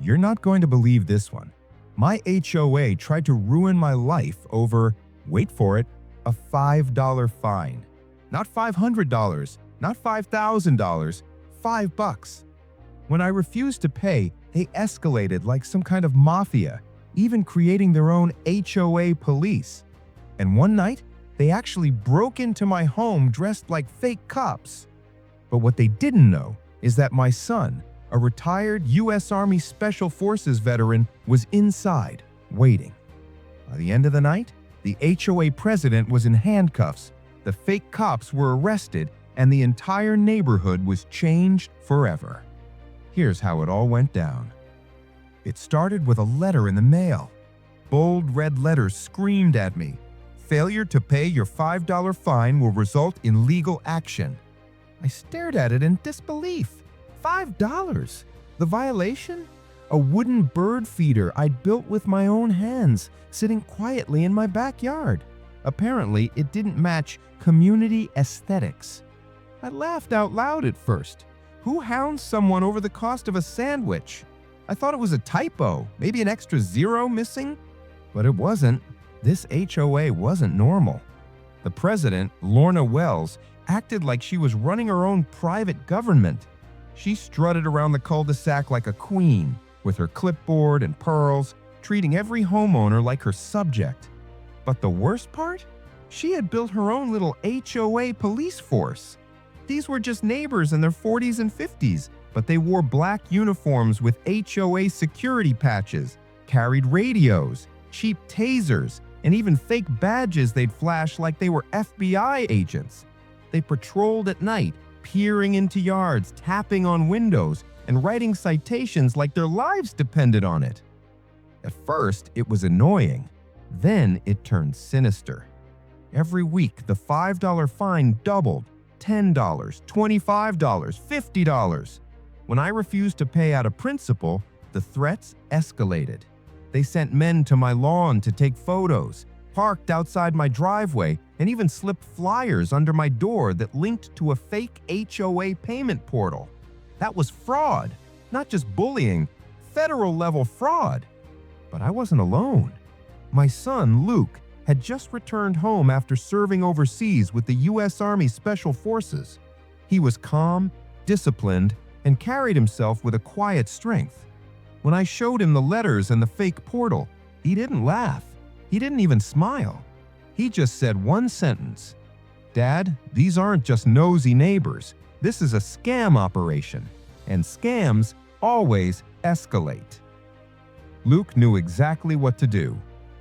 You're not going to believe this one. My HOA tried to ruin my life over, wait for it, a $5 fine. Not $500, not $5,000, $5. When I refused to pay, they escalated like some kind of mafia, even creating their own HOA police. And one night, they actually broke into my home dressed like fake cops. But what they didn't know is that my son, a retired U.S. Army Special Forces veteran, was inside, waiting. By the end of the night, the HOA president was in handcuffs, the fake cops were arrested, and the entire neighborhood was changed forever. Here's how it all went down. It started with a letter in the mail. Bold red letters screamed at me. Failure to pay your $5 fine will result in legal action. I stared at it in disbelief. $5? The violation? A wooden bird feeder I'd built with my own hands, sitting quietly in my backyard. Apparently, it didn't match community aesthetics. I laughed out loud at first. Who hounds someone over the cost of a sandwich? I thought it was a typo, maybe an extra zero missing. But it wasn't. This HOA wasn't normal. The president, Lorna Wells, acted like she was running her own private government. She strutted around the cul-de-sac like a queen, with her clipboard and pearls, treating every homeowner like her subject. But the worst part? She had built her own little HOA police force. These were just neighbors in their 40s and 50s, but they wore black uniforms with HOA security patches, carried radios, cheap tasers, and even fake badges they'd flash like they were FBI agents. They patrolled at night, peering into yards, tapping on windows, and writing citations like their lives depended on it. At first, it was annoying. Then it turned sinister. Every week, the $5 fine doubled. $10, $25, $50. When I refused to pay out of principle, the threats escalated. They sent men to my lawn to take photos, parked outside my driveway, and even slipped flyers under my door that linked to a fake HOA payment portal. That was fraud, not just bullying, federal-level fraud. But I wasn't alone. My son, Luke, had just returned home after serving overseas with the U.S. Army Special Forces. He was calm, disciplined, and carried himself with a quiet strength. When I showed him the letters and the fake portal, he didn't laugh. He didn't even smile. He just said one sentence. "Dad, these aren't just nosy neighbors. This is a scam operation, and scams always escalate." Luke knew exactly what to do.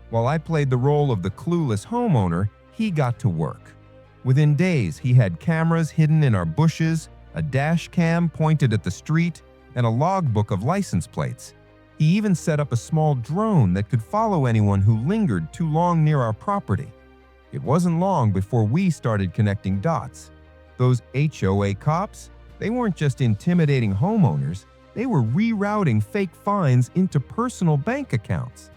While I played the role of the clueless homeowner, he got to work. Within days, he had cameras hidden in our bushes, a dash cam pointed at the street, and a logbook of license plates. He even set up a small drone that could follow anyone who lingered too long near our property. It wasn't long before we started connecting dots. Those HOA cops, they weren't just intimidating homeowners, they were rerouting fake fines into personal bank accounts.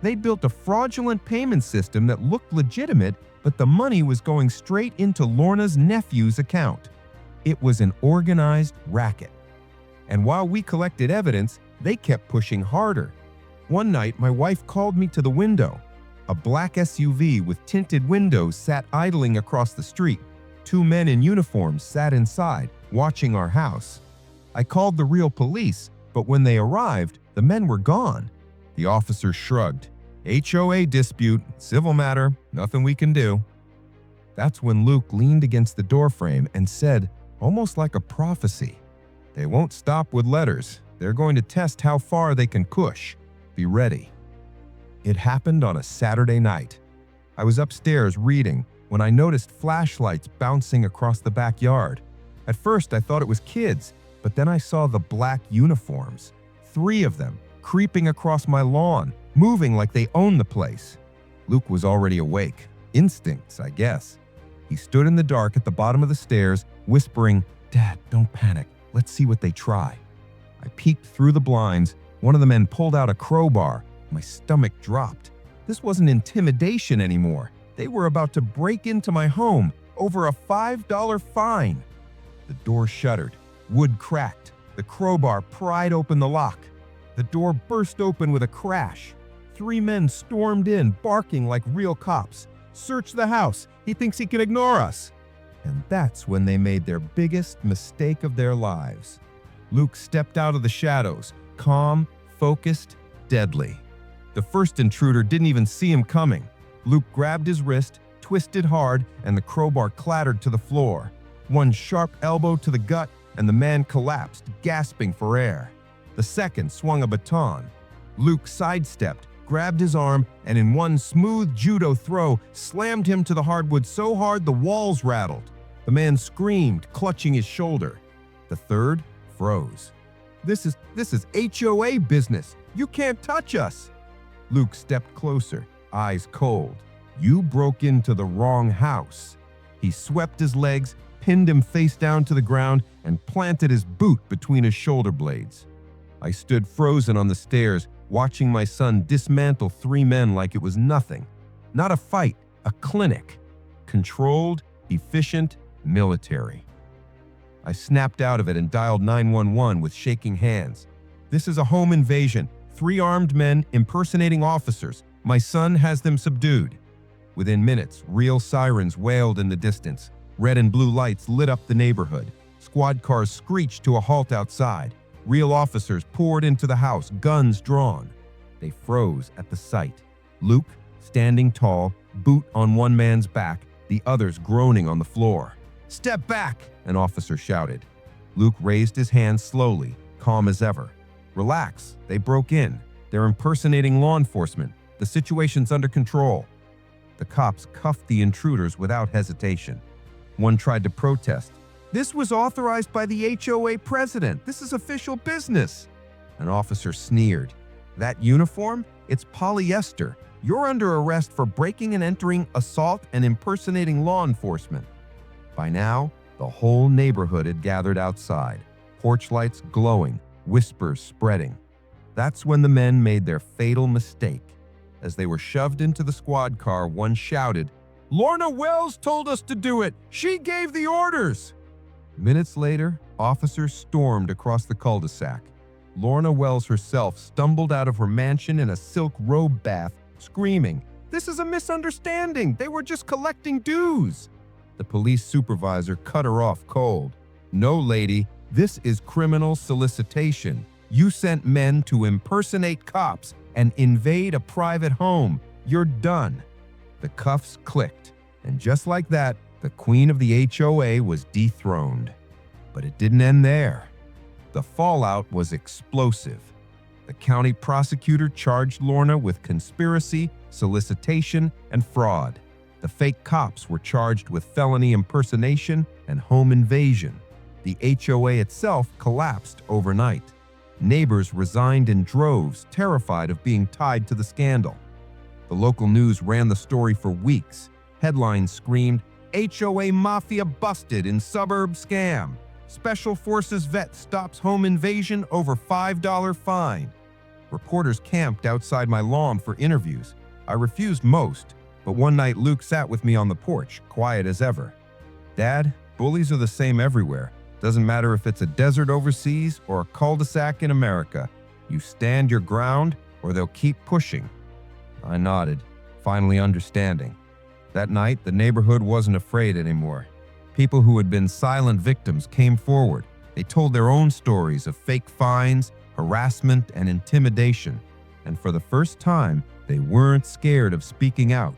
They'd built a fraudulent payment system that looked legitimate, but the money was going straight into Lorna's nephew's account. It was an organized racket. And while we collected evidence, they kept pushing harder. One night, my wife called me to the window. A black SUV with tinted windows sat idling across the street. Two men in uniforms sat inside, watching our house. I called the real police, but when they arrived, the men were gone. The officer shrugged. "HOA dispute, civil matter, nothing we can do." That's when Luke leaned against the doorframe and said, almost like a prophecy, "They won't stop with letters. They're going to test how far they can push. Be ready." It happened on a Saturday night. I was upstairs reading when I noticed flashlights bouncing across the backyard. At first, I thought it was kids, but then I saw the black uniforms. 3 of them, creeping across my lawn, moving like they owned the place. Luke was already awake. Instincts, I guess. He stood in the dark at the bottom of the stairs, whispering, "Dad, don't panic. Let's see what they try." I peeked through the blinds. One of the men pulled out a crowbar. My stomach dropped. This wasn't intimidation anymore. They were about to break into my home over a $5 fine. The door shuddered. Wood cracked. The crowbar pried open the lock. The door burst open with a crash. 3 men stormed in, barking like real cops. "Search the house. He thinks he can ignore us." And that's when they made their biggest mistake of their lives. Luke stepped out of the shadows, calm, focused, deadly. The first intruder didn't even see him coming. Luke grabbed his wrist, twisted hard, and the crowbar clattered to the floor. One sharp elbow to the gut, and the man collapsed, gasping for air. The second swung a baton. Luke sidestepped, grabbed his arm, and in one smooth judo throw, slammed him to the hardwood so hard the walls rattled. The man screamed, clutching his shoulder. The third froze. This is HOA business. You can't touch us." Luke stepped closer, eyes cold. "You broke into the wrong house." He swept his legs, pinned him face down to the ground, and planted his boot between his shoulder blades. I stood frozen on the stairs, watching my son dismantle 3 men like it was nothing. Not a fight, a clinic. Controlled, efficient, military. I snapped out of it and dialed 911 with shaking hands. "This is a home invasion. 3 armed men impersonating officers. My son has them subdued." Within minutes, real sirens wailed in the distance. Red and blue lights lit up the neighborhood. Squad cars screeched to a halt outside. Real officers poured into the house, guns drawn. They froze at the sight. Luke, standing tall, boot on one man's back, the others groaning on the floor. "Step back!" an officer shouted. Luke raised his hand slowly, calm as ever. "Relax, they broke in. They're impersonating law enforcement. The situation's under control." The cops cuffed the intruders without hesitation. One tried to protest. "This was authorized by the HOA president. This is official business." An officer sneered. "That uniform? It's polyester. You're under arrest for breaking and entering, assault, and impersonating law enforcement." By now, the whole neighborhood had gathered outside, porch lights glowing, whispers spreading. That's when the men made their fatal mistake. As they were shoved into the squad car, one shouted, "Lorna Wells told us to do it! She gave the orders!" Minutes later, officers stormed across the cul-de-sac. Lorna Wells herself stumbled out of her mansion in a silk robe bath, screaming, "This is a misunderstanding! They were just collecting dues!" The police supervisor cut her off cold. "No, lady, this is criminal solicitation. You sent men to impersonate cops and invade a private home. You're done." The cuffs clicked, and just like that, the queen of the HOA was dethroned. But it didn't end there. The fallout was explosive. The county prosecutor charged Lorna with conspiracy, solicitation, and fraud. The fake cops were charged with felony impersonation and home invasion. The HOA itself collapsed overnight. Neighbors resigned in droves, terrified of being tied to the scandal. The local news ran the story for weeks. Headlines screamed, "HOA Mafia busted in suburb scam. Special Forces vet stops home invasion over $5 fine." Reporters camped outside my lawn for interviews. I refused most, but one night Luke sat with me on the porch, quiet as ever. "Dad, bullies are the same everywhere. Doesn't matter if it's a desert overseas or a cul-de-sac in America. You stand your ground or they'll keep pushing." I nodded, finally understanding. That night, the neighborhood wasn't afraid anymore. People who had been silent victims came forward. They told their own stories of fake fines, harassment, and intimidation. And for the first time, they weren't scared of speaking out.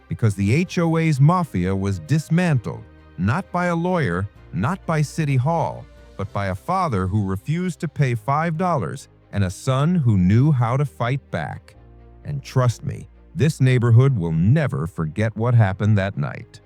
Because the HOA's mafia was dismantled, not by a lawyer, not by City Hall, but by a father who refused to pay $5 and a son who knew how to fight back. And trust me, this neighborhood will never forget what happened that night.